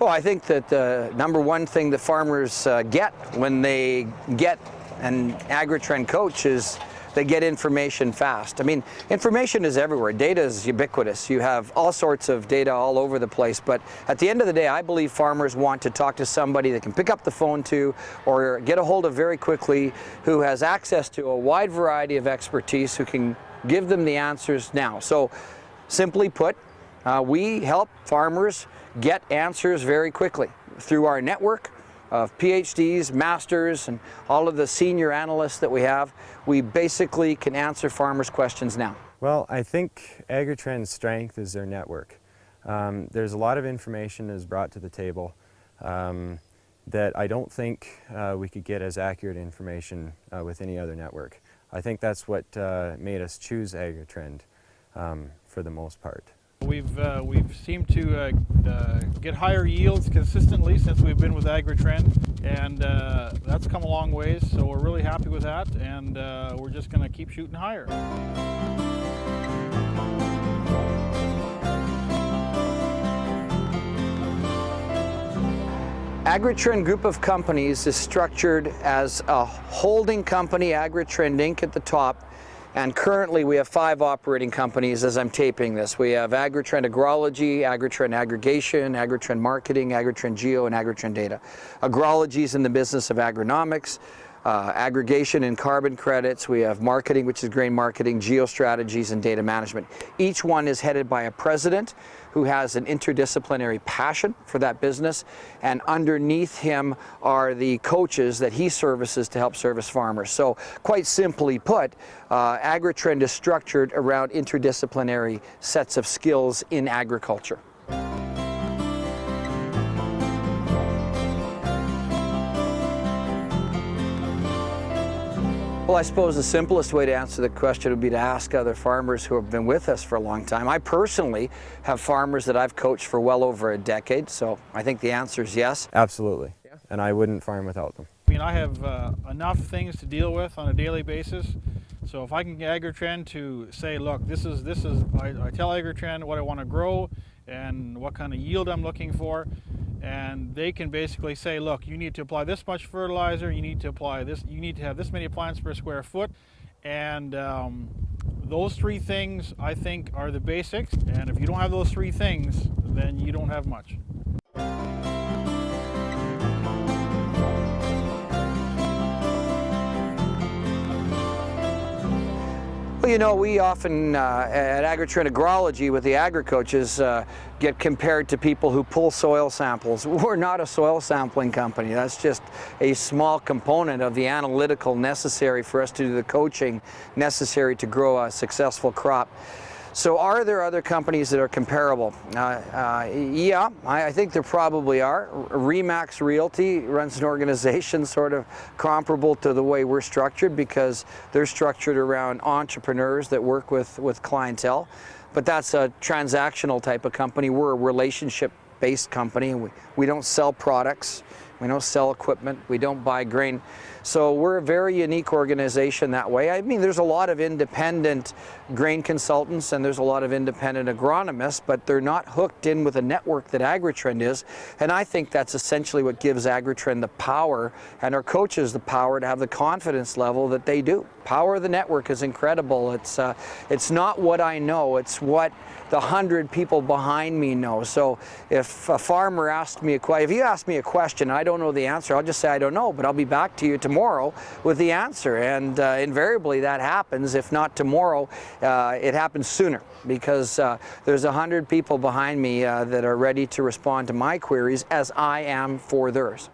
Well, I think that the number one thing that farmers get when they get an Agritrend coach is they get information fast. I mean, information is everywhere. Data is ubiquitous. You have all sorts of data all over the place, but at the end of the day, I believe farmers want to talk to somebody they can pick up the phone to or get a hold of very quickly, who has access to a wide variety of expertise, who can give them the answers now. So simply put, we help farmers get answers very quickly through our network of PhDs, masters, and all of the senior analysts that we have. We basically can answer farmers' questions now. Well, I think Agritrend's strength is their network. There's a lot of information that is brought to the table that I don't think we could get as accurate information with any other network. I think that's what made us choose Agritrend for the most part. We've seemed to get higher yields consistently since we've been with Agritrend, and that's come a long ways, so we're really happy with that, and we're just going to keep shooting higher. Agritrend Group of Companies is structured as a holding company, Agritrend Inc. at the top. And currently we have 5 operating companies as I'm taping this. We have Agritrend Agrology, Agritrend Aggregation, Agritrend Marketing, Agritrend Geo, and Agritrend Data. Agrology is in the business of agronomics, aggregation and carbon credits. We have marketing, which is grain marketing, geostrategies, and data management. Each one is headed by a president who has an interdisciplinary passion for that business, and underneath him are the coaches that he services to help service farmers. So quite simply put, Agritrend is structured around interdisciplinary sets of skills in agriculture. Well, I suppose the simplest way to answer the question would be to ask other farmers who have been with us for a long time. I personally have farmers that I've coached for well over a decade, so I think the answer is yes. Absolutely. Yeah. And I wouldn't farm without them. I mean, I have enough things to deal with on a daily basis, so if I can get Agritrend to say, look, I tell Agritrend what I want to grow and what kind of yield I'm looking for, and they can basically say, look, you need to apply this much fertilizer, you need to apply this, you need to have this many plants per square foot, and those 3 things I think are the basics, and if you don't have those 3 things, then you don't have much. Well, you know, we often at Agritrend Agrology with the agri-coaches get compared to people who pull soil samples. We're not a soil sampling company. That's just a small component of the analytical necessary for us to do the coaching necessary to grow a successful crop. So are there other companies that are comparable? Yeah, I think there probably are. Remax Realty runs an organization sort of comparable to the way we're structured, because they're structured around entrepreneurs that work with clientele. But that's a transactional type of company. We're a relationship-based company. We don't sell products. We don't sell equipment. We don't buy grain. So we're a very unique organization that way. I mean, there's a lot of independent grain consultants and there's a lot of independent agronomists, but they're not hooked in with a network that Agritrend is. And I think that's essentially what gives Agritrend the power and our coaches the power to have the confidence level that they do. Power of the network is incredible. It's not what I know, it's what the 100 people behind me know. So if a farmer asked me if you ask me a question, I don't know the answer, I'll just say I don't know, but I'll be back to you tomorrow with the answer. And invariably that happens. If not tomorrow, it happens sooner, because there's 100 people behind me that are ready to respond to my queries as I am for theirs.